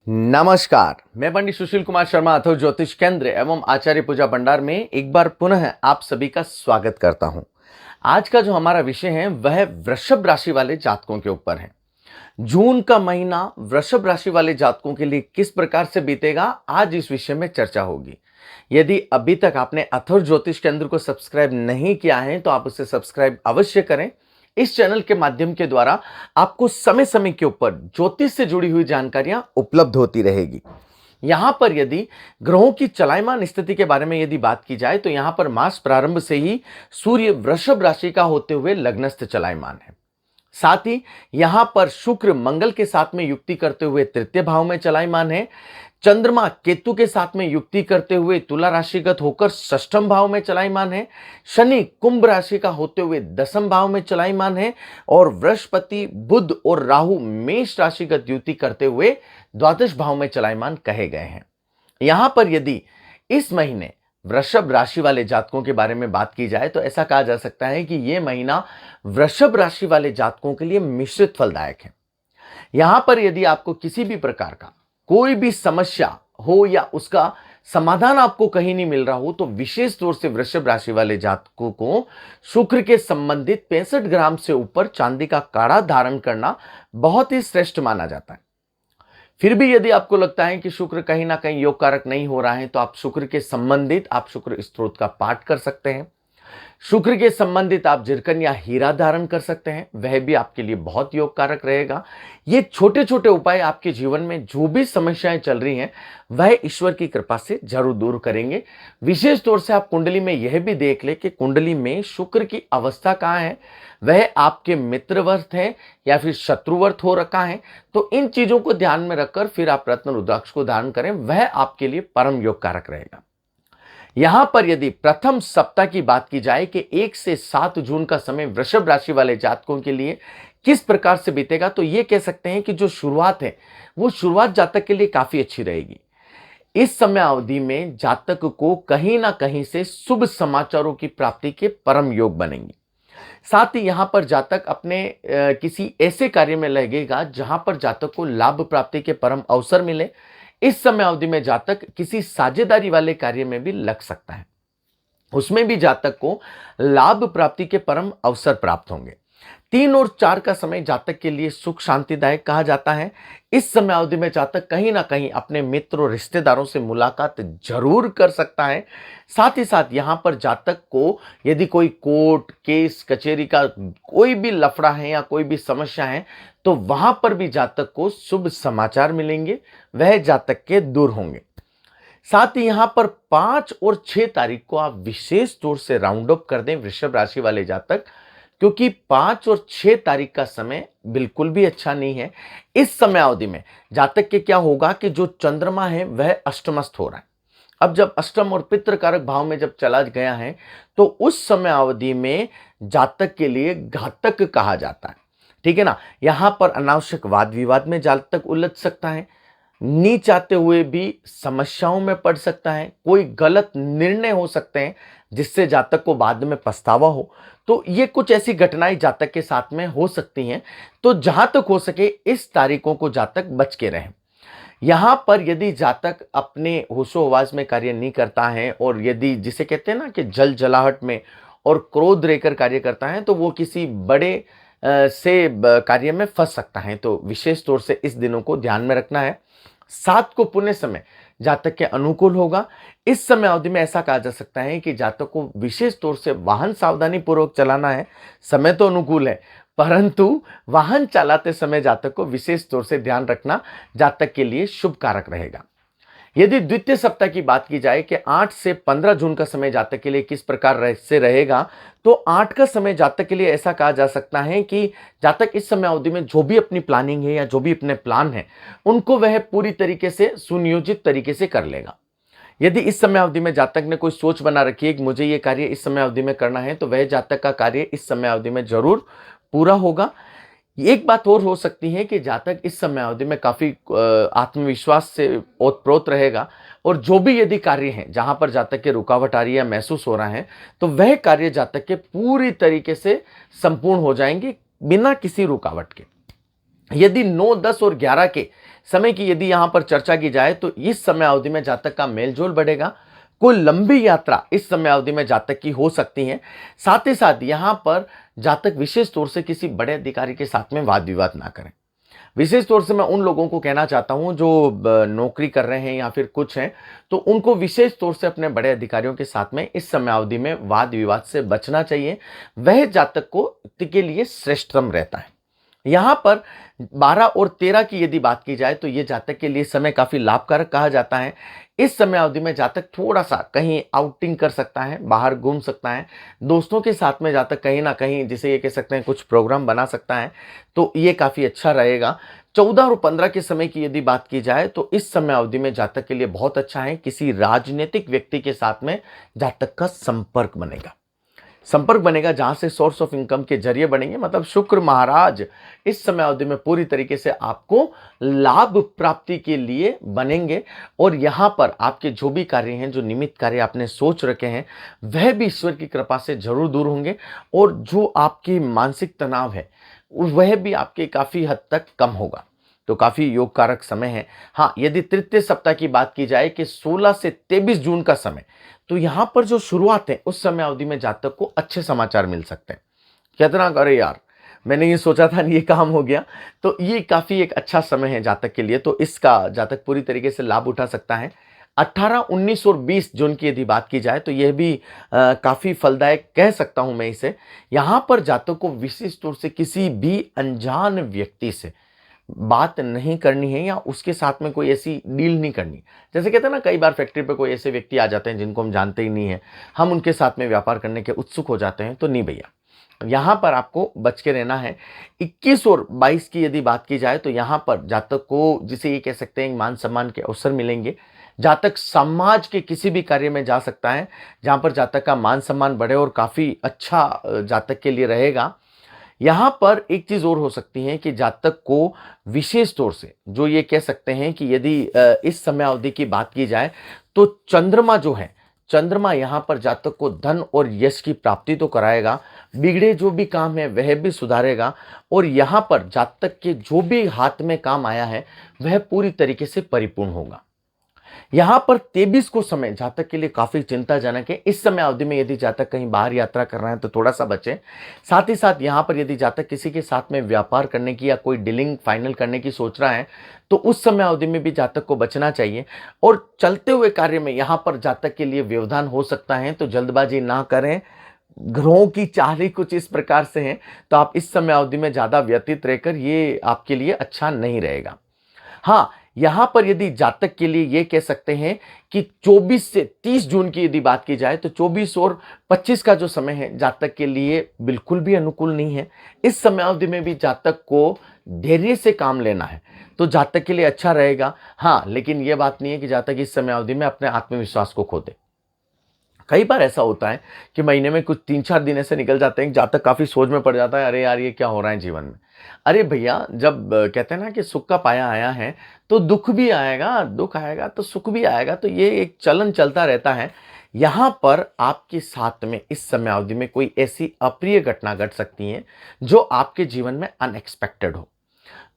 नमस्कार, मैं पंडित सुशील कुमार शर्मा अथर्व ज्योतिष केंद्र एवं आचार्य पूजा भंडार में एक बार पुनः आप सभी का स्वागत करता हूं। आज का जो हमारा विषय है वह वृषभ राशि वाले जातकों के ऊपर है। जून का महीना वृषभ राशि वाले जातकों के लिए किस प्रकार से बीतेगा, आज इस विषय में चर्चा होगी। यदि अभी तक आपने अथर्व ज्योतिष केंद्र को सब्सक्राइब नहीं किया है तो आप उसे सब्सक्राइब अवश्य करें। इस चैनल के माध्यम के द्वारा आपको समय समय के ऊपर ज्योतिष से जुड़ी हुई जानकारियां उपलब्ध होती रहेगी। यहां पर यदि ग्रहों की चलायमान स्थिति के बारे में यदि बात की जाए तो यहां पर मास प्रारंभ से ही सूर्य वृषभ राशि का होते हुए लग्नस्थ चलायमान है। साथ ही यहां पर शुक्र मंगल के साथ में युक्ति करते हुए तृतीय भाव में चलायमान है। चंद्रमा केतु के साथ में युक्ति करते हुए तुला राशिगत होकर षष्ठम भाव में चलायमान है। शनि कुंभ राशि का होते हुए दसम भाव में चलायमान है और बृहस्पति बुध और राहु मेष राशिगत युक्ति करते हुए द्वादश भाव में चलायमान कहे गए हैं। यहां पर यदि इस महीने वृषभ राशि वाले जातकों के बारे में बात की जाए तो ऐसा कहा जा सकता है कि यह महीना वृषभ राशि वाले जातकों के लिए मिश्रित फलदायक है। यहां पर यदि आपको किसी भी प्रकार का कोई भी समस्या हो या उसका समाधान आपको कहीं नहीं मिल रहा हो तो विशेष तौर से वृषभ राशि वाले जातकों को शुक्र के संबंधित 65 ग्राम से ऊपर चांदी का काढ़ा धारण करना बहुत ही श्रेष्ठ माना जाता है। फिर भी यदि आपको लगता है कि शुक्र कहीं ना कहीं योग कारक नहीं हो रहा है तो आप शुक्र के संबंधित आप शुक्र स्तोत्र का पाठ कर सकते हैं। शुक्र के संबंधित आप जिरकन या हीरा धारण कर सकते हैं, वह भी आपके लिए बहुत योग कारक रहेगा। ये छोटे छोटे उपाय आपके जीवन में जो भी समस्याएं चल रही हैं वह ईश्वर की कृपा से जरूर दूर करेंगे। विशेष तौर से आप कुंडली में यह भी देख ले कि कुंडली में शुक्र की अवस्था कहाँ है, वह आपके मित्रवर्त है या फिर शत्रुवर्त हो रखा है। तो इन चीजों को ध्यान में रखकर फिर आप रत्न रुद्राक्ष को धारण करें, वह आपके लिए परम योग कारक रहेगा। यहां पर यदि प्रथम सप्ताह की बात की जाए कि 1 से 7 जून का समय वृषभ राशि वाले जातकों के लिए किस प्रकार से बीतेगा तो ये कह सकते हैं कि जो शुरुआत है वो शुरुआत जातक के लिए काफी अच्छी रहेगी। इस समय अवधि में जातक को कहीं ना कहीं से शुभ समाचारों की प्राप्ति के परम योग बनेंगे। साथ ही यहां पर जातक अपने किसी ऐसे कार्य में लगेगा जहां पर जातक को लाभ प्राप्ति के परम अवसर मिले। इस समय अवधि में जातक किसी साझेदारी वाले कार्य में भी लग सकता है, उसमें भी जातक को लाभ प्राप्ति के परम अवसर प्राप्त होंगे। 3 और 4 का समय जातक के लिए सुख शांतिदायक कहा जाता है। इस समय अवधि में जातक कहीं ना कहीं अपने मित्र और रिश्तेदारों से मुलाकात जरूर कर सकता है। साथ ही साथ यहां पर जातक को यदि कोई कोर्ट केस कचहरी का कोई भी लफड़ा है या कोई भी समस्या है तो वहां पर भी जातक को शुभ समाचार मिलेंगे, वह जातक के दूर होंगे। साथ ही यहां पर 5 और 6 तारीख को आप विशेष तौर से राउंड अप कर दें वृषभ राशि वाले जातक, क्योंकि 5 और 6 तारीख का समय बिल्कुल भी अच्छा नहीं है। इस समय अवधि में जातक के क्या होगा कि जो चंद्रमा है वह अष्टमस्थ हो रहा है। अब जब अष्टम और पितृ कारक भाव में जब चला गया है तो उस समय अवधि में जातक के लिए घातक कहा जाता है, ठीक है ना। यहां पर अनावश्यक वाद विवाद में जातक उलझ सकता है, नहीं चाहते हुए भी समस्याओं में पड़ सकता है, कोई गलत निर्णय हो सकते हैं जिससे जातक को बाद में पछतावा हो। तो ये कुछ ऐसी घटनाएं जातक के साथ में हो सकती हैं। तो जहां तक हो सके इस तारीखों को जातक बच के रहें। यहां पर यदि जातक अपने होशो हवास में कार्य नहीं करता है और यदि जिसे कहते हैं ना कि जल जलाहट में और क्रोध रहकर कार्य करता है तो वो किसी बड़े कार्य में फंस सकता है। तो विशेष तौर से इस दिनों को ध्यान में रखना है। 7 को पुण्य समय जातक के अनुकूल होगा। इस समय अवधि में ऐसा कहा जा सकता है कि जातक को विशेष तौर से वाहन सावधानी पूर्वक चलाना है। समय तो अनुकूल है परंतु वाहन चलाते समय जातक को विशेष तौर से ध्यान रखना जातक के लिए शुभ कारक रहेगा। यदि द्वितीय सप्ताह की बात की जाए कि 8 से 15 जून का समय जातक के लिए किस प्रकार से रहेगा तो 8 का समय जातक के लिए ऐसा कहा जा सकता है कि जातक इस समय अवधि में जो भी अपनी प्लानिंग है या जो भी अपने प्लान है उनको वह पूरी तरीके से सुनियोजित तरीके से कर लेगा। यदि इस समय अवधि में जातक ने कोई सोच बना रखी है कि मुझे ये कार्य इस समय अवधि में करना है तो वह जातक का कार्य इस समय अवधि में जरूर पूरा होगा। एक बात और हो सकती है कि जातक इस समय अवधि में काफी आत्मविश्वास से ओतप्रोत रहेगा और जो भी यदि कार्य है जहां पर जातक के रुकावट आ रही है महसूस हो रहा है तो वह कार्य जातक के पूरी तरीके से संपूर्ण हो जाएंगे बिना किसी रुकावट के। यदि 9, 10 और 11 के समय की यदि यहाँ पर चर्चा की जाए तो इस समय अवधि में जातक का मेलजोल बढ़ेगा। कोई लंबी यात्रा इस समय अवधि में जातक की हो सकती है। साथ ही साथ यहाँ पर जातक विशेष तौर से किसी बड़े अधिकारी के साथ में वाद विवाद ना करें। विशेष तौर से मैं उन लोगों को कहना चाहता हूं जो नौकरी कर रहे हैं या फिर कुछ हैं, तो उनको विशेष तौर से अपने बड़े अधिकारियों के साथ में इस समयावधि में वाद विवाद से बचना चाहिए। वह जातक को के लिए श्रेष्ठतम रहता है। यहाँ पर 12 और 13 की यदि बात की जाए तो ये जातक के लिए समय काफी लाभकारक कहा जाता है। इस समय अवधि में जातक थोड़ा सा कहीं आउटिंग कर सकता है, बाहर घूम सकता है, दोस्तों के साथ में जातक कहीं ना कहीं जिसे ये कह सकते हैं कुछ प्रोग्राम बना सकता है, तो ये काफी अच्छा रहेगा। 14 और 15 के समय की यदि बात की जाए तो इस समय अवधि में जातक के लिए बहुत अच्छा है। किसी राजनीतिक व्यक्ति के साथ में जातक का संपर्क बनेगा जहां से सोर्स ऑफ इनकम के जरिए बनेंगे। मतलब शुक्र महाराज इस समय अवधि में पूरी तरीके से आपको लाभ प्राप्ति के लिए बनेंगे और यहां पर आपके जो भी कार्य हैं, जो निमित्त कार्य आपने सोच रखे हैं, वह भी ईश्वर की कृपा से जरूर दूर होंगे और जो आपकी मानसिक तनाव है वह भी आपके काफी हद तक कम होगा। तो काफी योग कारक समय है। हाँ, यदि तृतीय सप्ताह की बात की जाए कि 16 से 23 जून का समय, तो यहां पर जो शुरुआत है उस समय अवधि में जातक को अच्छे समाचार मिल सकते हैं। कितना अरे यार, मैंने ये सोचा था ये काम हो गया, तो ये काफी एक अच्छा समय है जातक के लिए, तो इसका जातक पूरी तरीके से लाभ उठा सकता है। 18, 19 और 20 जून की यदि बात की जाए तो यह भी काफी फलदायक कह सकता हूं मैं इसे। यहां पर जातक को विशेष तौर से किसी भी अनजान व्यक्ति से बात नहीं करनी है या उसके साथ में कोई ऐसी डील नहीं करनी। जैसे कहते हैं ना, कई बार फैक्ट्री पे कोई ऐसे व्यक्ति आ जाते हैं जिनको हम जानते ही नहीं है, हम उनके साथ में व्यापार करने के उत्सुक हो जाते हैं, तो नहीं भैया, यहां पर आपको बच के रहना है। 21 और 22 की यदि बात की जाए तो यहां पर जातक को जिसे ये कह सकते हैं मान सम्मान के अवसर मिलेंगे। जातक समाज के किसी भी कार्य में जा सकता है जहां पर जातक का मान सम्मान बढ़े और काफी अच्छा जातक के लिए रहेगा। यहां पर एक चीज और हो सकती है कि जातक को विशेष तौर से जो ये कह सकते हैं कि यदि इस समय अवधि की बात की जाए तो चंद्रमा जो है, चंद्रमा यहां पर जातक को धन और यश की प्राप्ति तो कराएगा, बिगड़े जो भी काम है वह भी सुधारेगा और यहां पर जातक के जो भी हाथ में काम आया है वह पूरी तरीके से परिपूर्ण होगा। यहां पर 23 को समय जातक के लिए काफी चिंताजनक है। इस समय अवधि में यदि जातक कहीं बाहर यात्रा कर रहे हैं तो थोड़ा सा बचें। साथ ही साथ यहां पर यदि जातक किसी के साथ में व्यापार करने की या कोई डीलिंग फाइनल करने की सोच रहा है तो उस समय अवधि में भी जातक को बचना चाहिए। और चलते हुए कार्य में यहां पर जातक के लिए व्यवधान हो सकता है, तो जल्दबाजी ना करें। ग्रहों की चाल ही कुछ इस प्रकार से है, तो आप इस समय अवधि में ज्यादा व्यतीत रहकर ये आपके लिए अच्छा नहीं रहेगा। हाँ, यहां पर यदि जातक के लिए ये कह सकते हैं कि 24 से 30 जून की यदि बात की जाए तो 24 और 25 का जो समय है जातक के लिए बिल्कुल भी अनुकूल नहीं है। इस समय अवधि में भी जातक को धैर्य से काम लेना है, तो जातक के लिए अच्छा रहेगा। हाँ, लेकिन यह बात नहीं है कि जातक इस समय अवधि में अपने आत्मविश्वास को खो दे। कई बार ऐसा होता है कि महीने में कुछ 3-4 दिन ऐसे निकल जाते हैं, जातक काफी सोच में पड़ जाता है, अरे यार ये क्या हो रहा है जीवन में। अरे भैया, जब कहते हैं ना कि सुख का पाया आया है तो दुख भी आएगा, दुख आएगा तो सुख भी आएगा, तो ये एक चलन चलता रहता है। यहां पर आपके साथ में इस समय अवधि में कोई ऐसी अप्रिय घटना घट सकती है जो आपके जीवन में अनएक्सपेक्टेड हो,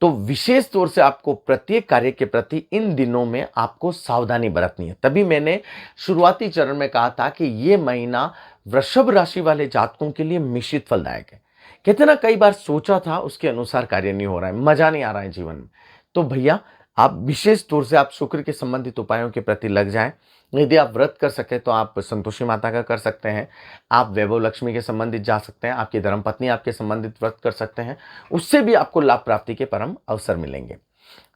तो विशेष तौर से आपको प्रत्येक कार्य के प्रति इन दिनों में आपको सावधानी बरतनी है। तभी मैंने शुरुआती चरण में कहा था कि ये महीना वृषभ राशि वाले जातकों के लिए मिश्रित फलदायक है। कहते ना, कई बार सोचा था उसके अनुसार कार्य नहीं हो रहा है, मजा नहीं आ रहा है जीवन में, तो भैया आप विशेष तौर से आप शुक्र के संबंधित उपायों के प्रति लग जाएं। यदि आप व्रत कर सके तो आप संतोषी माता का कर सकते हैं, आप वैभव लक्ष्मी के संबंधित जा सकते हैं, आपकी धर्मपत्नी आपके संबंधित व्रत कर सकते हैं, उससे भी आपको लाभ प्राप्ति के परम अवसर मिलेंगे।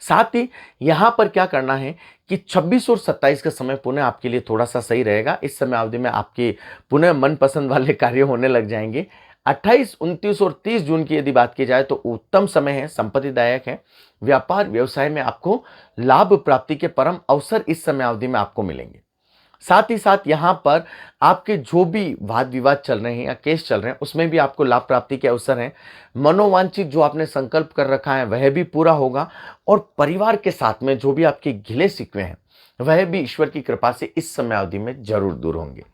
साथ ही यहां पर क्या करना है कि 26 और 27 का समय पुनः आपके लिए थोड़ा सा सही रहेगा। इस समय अवधि में आपके पुनः मनपसंद वाले कार्य होने लग जाएंगे। 28, 29 और 30 जून की यदि बात की जाए तो उत्तम समय है, संपत्तिदायक है। व्यापार व्यवसाय में आपको लाभ प्राप्ति के परम अवसर इस समय अवधि में आपको मिलेंगे। साथ ही साथ यहां पर आपके जो भी वाद विवाद चल रहे हैं या केस चल रहे हैं उसमें भी आपको लाभ प्राप्ति के अवसर हैं। मनोवांछित जो आपने संकल्प कर रखा है वह भी पूरा होगा और परिवार के साथ में जो भी आपके गिले शिकवे हैं वह भी ईश्वर की कृपा से इस समय अवधि में जरूर दूर होंगे।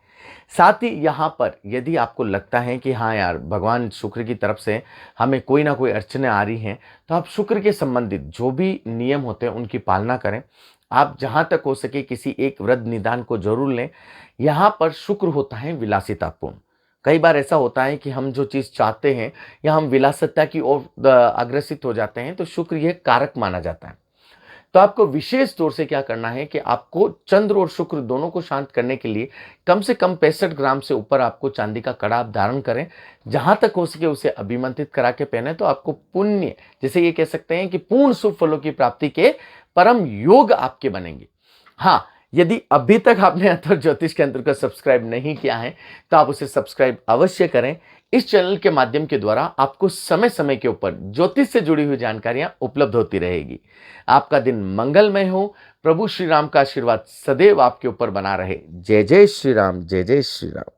साथ ही यहाँ पर यदि आपको लगता है कि हाँ यार, भगवान शुक्र की तरफ से हमें कोई ना कोई अड़चनें आ रही हैं, तो आप शुक्र के संबंधित जो भी नियम होते हैं उनकी पालना करें। आप जहाँ तक हो सके किसी एक वृद्ध निदान को ज़रूर लें। यहाँ पर शुक्र होता है विलासितापूर्ण। कई बार ऐसा होता है कि हम जो चीज़ चाहते हैं या हम विलासिता की ओर अग्रसित हो जाते हैं, तो शुक्र यह कारक माना जाता है। तो आपको विशेष तौर से क्या करना है कि आपको चंद्र और शुक्र दोनों को शांत करने के लिए कम से कम 65 ग्राम से ऊपर आपको चांदी का कड़ा आप धारण करें। जहां तक हो सके उसे अभिमंत्रित करा के पहने, तो आपको पुण्य, जैसे ये कह सकते हैं कि पूर्ण शुभ फलों की प्राप्ति के परम योग आपके बनेंगे। हाँ, यदि अभी तक आपने अथर्व ज्योतिष केंद्र को सब्सक्राइब नहीं किया है, तो आप उसे सब्सक्राइब अवश्य करें। इस चैनल के माध्यम के द्वारा आपको समय समय के ऊपर ज्योतिष से जुड़ी हुई जानकारियां उपलब्ध होती रहेगी। आपका दिन मंगलमय हो। प्रभु श्री राम का आशीर्वाद सदैव आपके ऊपर बना रहे। जय जय श्री राम, जय जय श्री राम।